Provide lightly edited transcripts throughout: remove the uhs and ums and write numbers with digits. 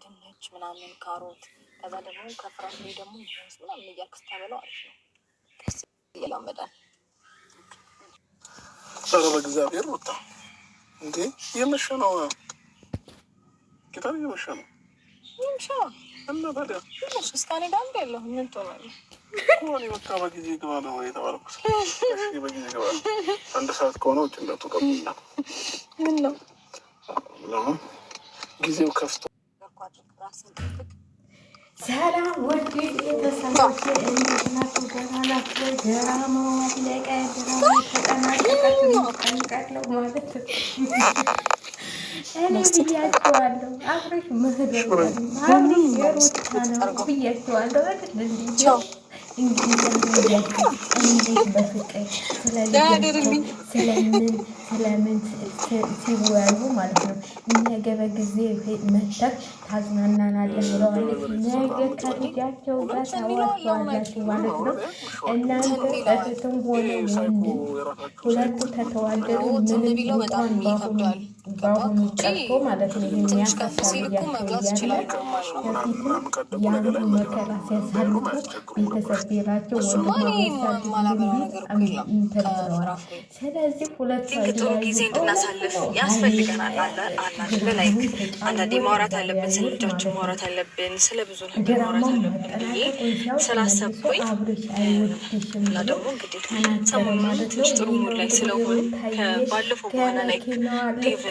ድንች ምናምን ካሮት፣ ከዛ ደግሞ ከፍራፍሬ ደግሞ ሙዝ ምናምን እያልክ ስታበላው አሪፍ ነው። ቀስ እያላመዳል። ኧረ በእግዚአብሔር ወጣ እንዴ! እየመሸ ነው ጌታ፣ እየመሸ ነው። ይምሻ እና ታዲያ ትንሽ እስካኔ ጋር እንደ ያለሁ ምን ትሆናለህ? ሆኔ በቃ በጊዜ ግባ ነው የተባልኩት። በጊዜ ግባ 1 ሰዓት ከሆነ ውጭ እንዳትወጣብኝ። ምን ነው ለምን ጊዜው ከፍቶ ሰላም ወድ ቤተሰቦች እንዴት ናችሁ? ደህና ናችሁ? ድራማው አለቀ። ድራማው ተጠናቀቀ ማለት እኔ ብያቸዋለሁ። አብረሽ ምህደር አብረሽ የሩታ ነው ብያቸዋለሁ። እንዴት በፍቅር ስለምን ሲወያዩ ማለት ነው። ነገ በጊዜ መተህ ታዝናናናለህ ብለዋለች። ነገ ከልጃቸው ጋር ታዋቸዋላችሁ ማለት ነው። እናንተ እህትም ሆነ ወንድም ሁለቱ ተተዋደዱ ምንም እንኳን በአሁኑ ቀርቶ ማለት ነው። የሚያሳሳልያቸው እያለ ከፊትም ያንን መከራ ሲያሳልፉ ቤተሰብ ቤላቸው ወንድማሳልተብለዋል። ስለዚህ ሁለቱ ጥሩ ጊዜ እንድናሳልፍ ያስፈልገናል። ላይ አንዳንዴ ማውራት አለብን፣ ስለ ልጃችን ማውራት አለብን፣ ስለ ብዙ ነገር ማውራት አለብን ብዬ ስላሰብኩኝ እና ደግሞ እንግዲህ ሰሞኑን ትንሽ ጥሩ ሙድ ላይ ስለሆን ከባለፈው በኋላ ላይ ዴቭ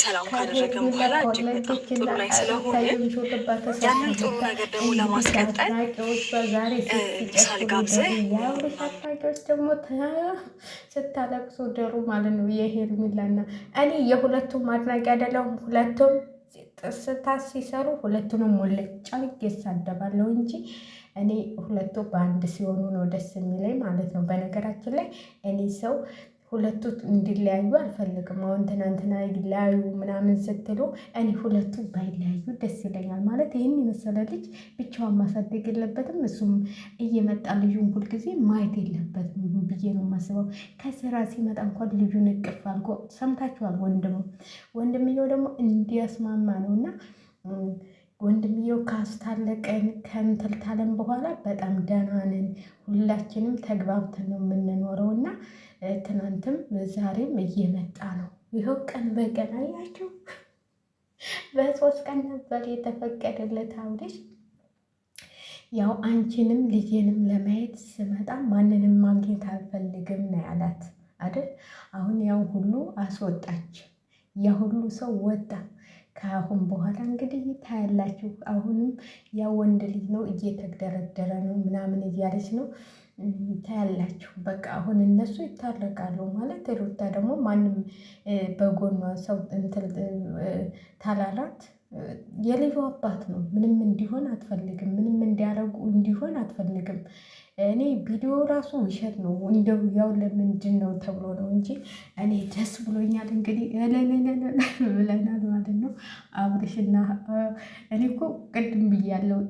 ሰላም ካደረገን በኋላ እጅግ በጣም ጥሩ ላይ ስለሆነ ያንን ጥሩ ነገር ደግሞ ለማስቀጠል ሳልጋብዝህ ደግሞ ስታለቅሱ ደሩ ማለት ነው። የሄርሜላና እኔ የሁለቱም አድናቂ አይደለሁም። ሁለቱም ስህተት ሲሰሩ ሁለቱንም ሙልጭ ይሳደባለሁ እንጂ እኔ ሁለቱ በአንድ ሲሆኑ ነው ደስ የሚለኝ ማለት ነው። በነገራችን ላይ እኔ ሰው ሁለቱ እንዲለያዩ አልፈልግም። አሁን ትናንትና ይለያዩ ምናምን ስትሉ እኔ ሁለቱ ባይለያዩ ደስ ይለኛል። ማለት ይህን የመሰለ ልጅ ብቻዋን ማሳደግ የለበትም። እሱም እየመጣ ልጁን ሁልጊዜ ማየት የለበትም ብዬ ነው የማስበው። ከስራ ሲመጣ እንኳን ልጁን እቅፍ አድርጎ ሰምታችኋል። ወንድምየው ደግሞ እንዲያስማማ ነው እና ወንድምየው ካስታለቀን ከንትልታለን በኋላ በጣም ደህና ነን፣ ሁላችንም ተግባብተን ነው የምንኖረው እና ትናንትም ዛሬም እየመጣ ነው። ይኸው ቀን በቀን አያችሁ። በ3 ቀን ነበር የተፈቀደለት አውልሽ። ያው አንቺንም ልጄንም ለማየት ስመጣ ማንንም ማግኘት አልፈልግም ነው ያላት አይደል? አሁን ያው ሁሉ አስወጣች፣ ያ ሁሉ ሰው ወጣ። ከአሁን በኋላ እንግዲህ ታያላችሁ። አሁንም ያ ወንድ ልጅ ነው እየተደረደረ ነው ምናምን እያለች ነው ታያላችሁ። በቃ አሁን እነሱ ይታረቃሉ ማለት ሩታ ደግሞ ማንም በጎኗ ሰው ታላላት የልጁ አባት ነው። ምንም እንዲሆን አትፈልግም። ምንም እንዲያረጉ እንዲሆን አትፈልግም። እኔ ቪዲዮ ራሱ ውሸት ነው እንደው ያው ለምንድን ነው ተብሎ ነው እንጂ እኔ ደስ ብሎኛል። እንግዲህ ብለናል ማለት ነው። አብርሽና እኔ እኮ ቅድም ብያለሁ።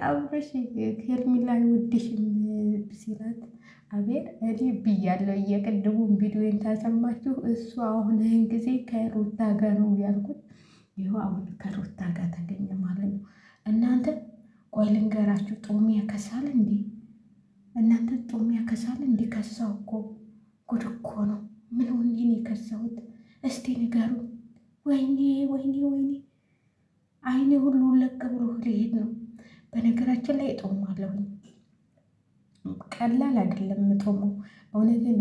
አብርሽ ሄርሜላ አይወድሽም ሲላት አቤት እኔ ብያለሁ። የቅድሙን ቪዲዮን ታሰማችሁ። እሱ አሁን ይህን ጊዜ ከሩታ ጋር ነው ያልኩት። ይኸው አሁን ከሩታ ጋር ተገኘ ማለት ነው። እናንተ ቆይ ልንገራችሁ፣ ጦም ያከሳል እንዴ? እናንተ ጦም ያከሳል እንዴ? ከሳው እኮ ጉድ እኮ ነው። ምን ሆኜ ነው የከሳሁት? እስቲ ንገሩ። ወይኔ ወይኔ ወይኔ፣ አይኔ ሁሉ ለቅ ብሎ ሊሄድ ነው። በነገራችን ላይ ጦማለሁኝ። ቀላል አይደለም የምጦመው። እውነቴን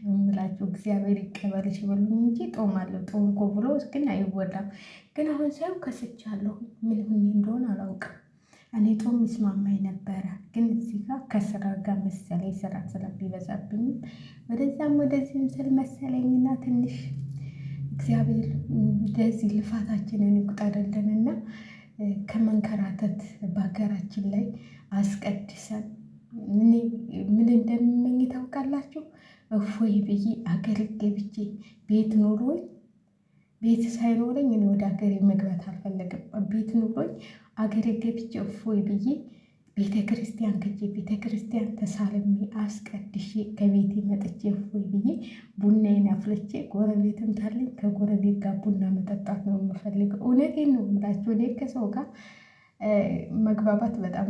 የምላችሁ እግዚአብሔር ይቀበልሽ በሉኝ እንጂ ጦማለሁ። ጦምኩ ብሎ ግን አይወላም። ግን አሁን ሳይው ከስቻለሁ። ምን ሆኜ እንደሆነ አላውቅም። እኔ ጦም ይስማማኝ ነበረ፣ ግን እዚህ ጋር ከስራ ጋር መሰለኝ ስራ ስለሚበዛብኝም ወደዛም ወደዚህም ስል መሰለኝና ትንሽ እግዚአብሔር እንደዚህ ልፋታችንን ይቁጠርልንና ከመንከራተት በሀገራችን ላይ አስቀድሰን ምን እንደምመኝ ታውቃላችሁ? እፎይ ብዬ አገር ገብቼ ቤት ኖሮኝ ቤት ሳይኖረኝ እኔ ወደ ሀገሬ መግባት አልፈለግም። ቤት ኑሮኝ አገሬ ገብቼ እፎይ ብዬ ቤተ ክርስቲያን ከጄ ቤተ ክርስቲያን ተሳልሜ አስቀድሼ ከቤቴ መጥቼ እፎይ ብዬ ቡናዬን አፍልቼ ጎረቤትም ታለኝ ከጎረቤት ጋር ቡና መጠጣት ነው የምፈልገው። እውነቴን ነው የምላችሁ። እኔ ከሰው ጋር መግባባት በጣም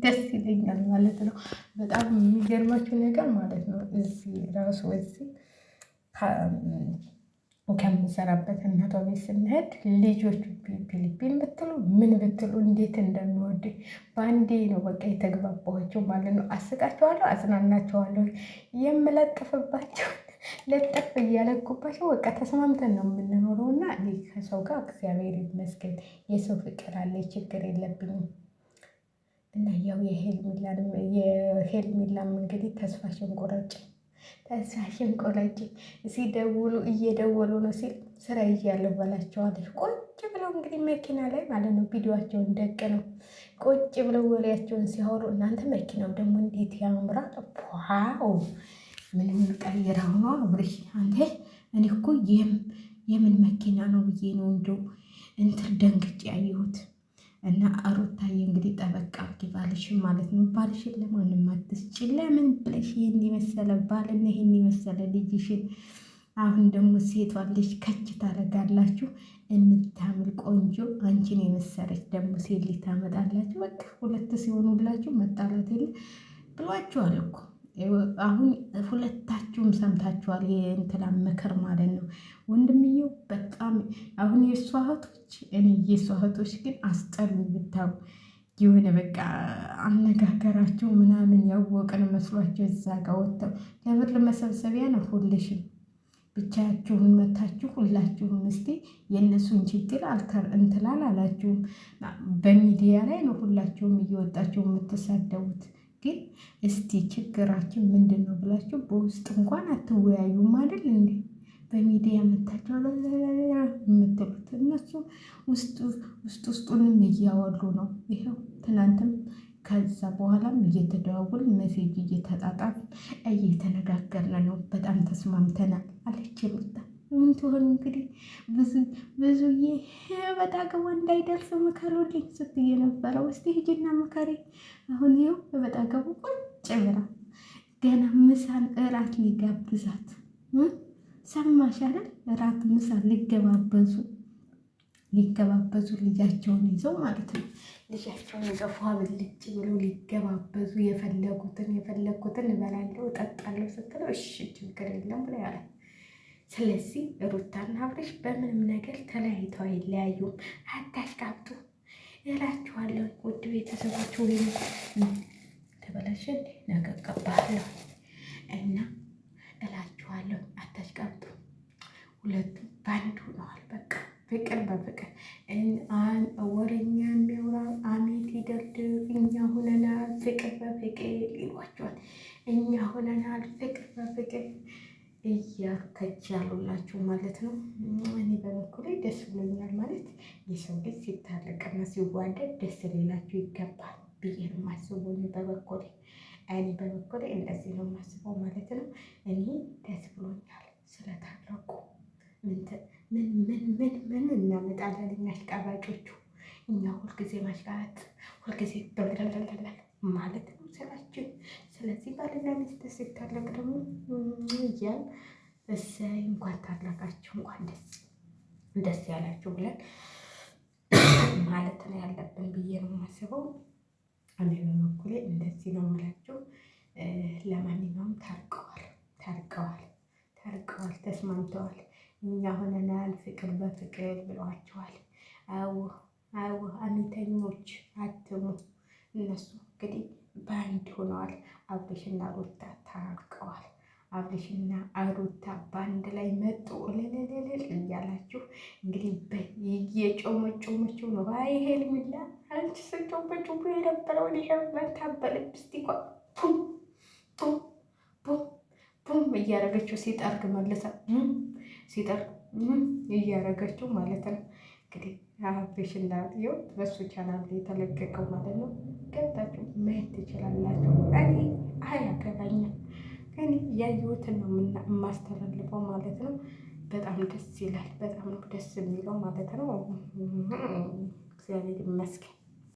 ደስ ይለኛል ማለት ነው። በጣም የሚገርማችሁ ነገር ማለት ነው እዚህ ራሱ እዚህ ከምሰራበት እናቷ ቤት ስንሄድ ልጆቹ ፊሊፒን ብትሉ ምን ብትሉ እንዴት እንደሚወድ በአንዴ ነው በቃ የተግባባኋቸው ማለት ነው። አስቃቸዋለሁ፣ አጽናናቸዋለሁ። የምለጥፍባቸው ለጠፍ እያለኩባቸው በቃ ተስማምተን ነው የምንኖረው እና እኔ ከሰው ጋር እግዚአብሔር ይመስገን የሰው ፍቅር አለ፣ ችግር የለብኝም። እና ያው የሄርሜላም እንግዲህ ተስፋሽን ቆረጭ ተስፋሽን ቆረጭ ሲደውሉ እየደወሉ ነው ሲል ስራ ይያለሁ በላቸዋለች። ቁጭ ብለው እንግዲህ መኪና ላይ ማለት ነው ቪዲዮቸውን ደቅ ነው ቁጭ ብለው ወሬያቸውን ሲያወሩ እናንተ መኪናው ደግሞ እንዴት ያምራል! ዋው ምንም ቀይረው ነው አብርሽ አንተ። እኔ እኮ የምን መኪና ነው ብዬ ነው እንደው እንትን ደንግጬ ያየሁት። እና ሩታዬ እንግዲህ ጠበቃ አድርጊ ባልሽን ማለት ነው። ባልሽን ለማንም አትስጪ። ለምን ብለሽ ይህን የመሰለ ባልና ይህን የመሰለ ልጅሽን አሁን ደግሞ ሴቷ ልጅ ከች ታደርጋላችሁ። የምታምር ቆንጆ አንቺን የመሰለች ደግሞ ሴት ልጅ ታመጣላችሁ። በቃ ሁለት ሲሆኑላችሁ መጣላት የለ ብሏችኋል እኮ። አሁን ሁለታችሁም ሰምታችኋል የእንትና ምክር ማለት ነው። ወንድምየው በጣም አሁን የእሷ እህቶች እኔ የእሷ እህቶች ግን አስጠሉ ብታው የሆነ በቃ አነጋገራቸው ምናምን ያወቅን መስሏቸው እዛ ጋር ወጥተው ለብር መሰብሰቢያ ነው ሁልሽም ብቻችሁን መታችሁ ሁላችሁም እስቲ የእነሱን ችግር እንትላል አላችሁም። በሚዲያ ላይ ነው ሁላችሁም እየወጣችሁ የምትሳደቡት። ግን እስቲ ችግራችን ምንድን ነው ብላችሁ በውስጥ እንኳን አትወያዩም አይደል እንዴ? በሚዲያ መታችሁ የምትሉት እነሱ ውስጡንም እያወሉ ነው። ይኸው ትናንትም ከዛ በኋላም እየተደዋወል ሜሴጅ እየተጣጣፍ እየተነጋገርን ነው። በጣም ተስማምተናል አለች ሩታ። ምን ትሆን እንግዲህ ብዙዬ በጣገቧ እንዳይደርስ ምከሩልኝ ስትይ ነበረ። ውስጥ ሂጂና ምከሪ። አሁን ይኸው በጣገቡ ቁጭ ብላ ገና ምሳን እራት ሊጋብዛት ሰማሽ አይደል? እራት ምሳ ሊገባበዙ ልጃቸውን ይዘው ማለት ነው። ልጃቸውን ይዘው ፏ ብልጭ ብለው ሊገባበዙ የፈለጉትን እበላለሁ እጠጣለሁ ስትለው እሺ ችግር የለም ብላ ያለ። ስለዚህ ሩታና አብርሽ በምንም ነገር ተለያይተው አይለያዩም። አታሽቃብጡ እላችኋለሁ ውድ ቤተሰቦች። ወይም ተበላሸን ነገ ቀባለሁ እና እላችኋለሁ አታሽቃብጡ። ሁለቱም ባንድ ሆነዋል። በቃ ፍቅር በፍቅር ወሬኛ የሚያወራ አሜት ይደርድር። እኛ ሆነናል ፍቅር በፍቅር ይሏቸዋል። እኛ ሆነናል ፍቅር በፍቅር እያከች ያሉላችሁ ማለት ነው። እኔ በበኩሌ ደስ ብሎኛል። ማለት የሰው ልጅ ሲታረቅና ሲዋደድ ደስ ሊላችሁ ይገባል ብዬ ነው የማስበው። እኔ በበኩሌ እንደዚህ ነው የማስበው ማለት ነው። እኔ ደስ ብሎኛል ስለታረቁ። ምን እናመጣለን እኛ አሽቃባጮቹ? እኛ ሁልጊዜ ማሽቃበጥ ሁልጊዜ በለለለለ ማለት ነው ስራችን። ስለዚህ ባልና ሚስት ሲታረቅ ደግሞ እያል እሰይ እንኳን ታረቃችሁ እንኳን ደስ ያላችሁ ብለን ማለት ነው ያለብን ብዬ ነው የማስበው። እኔ በበኩሌ እንደዚህ ነው የምላችሁ። ለማንኛውም ታርቀዋል፣ ተስማምተዋል። እኛ ሆነናል ፍቅር በፍቅር ብለዋቸዋል። አዎ አሚተኞች አትሙ። እነሱ እንግዲህ በአንድ ሆነዋል። አብርሽና ሩታ ታርቀዋል። አብርሽና ሩታ በአንድ ላይ መጡ። እልልልል እያላችሁ እንግዲህ እየጮመጮመችው ነው። አይ ሄርሜላ አንቺ ስጮመጮሙ የነበረውን ይሄ መታበል ስቲኳ ቡም እያረገችው ሲጠርግ መልሳ ሲጠርግ እያረገችው ማለት ነው። እንግዲህ አብርሽና ሩታ በሱ ቻናል የተለቀቀው ማለት ነው። ገብታችሁ ማየት ትችላላችሁ። እኔ አያገባኝም። እኔ ያየሁትን ነው የማስተላልፈው ማለት ነው። በጣም ደስ ይላል። በጣም ነው ደስ የሚለው ማለት ነው። እግዚአብሔር ይመስገን።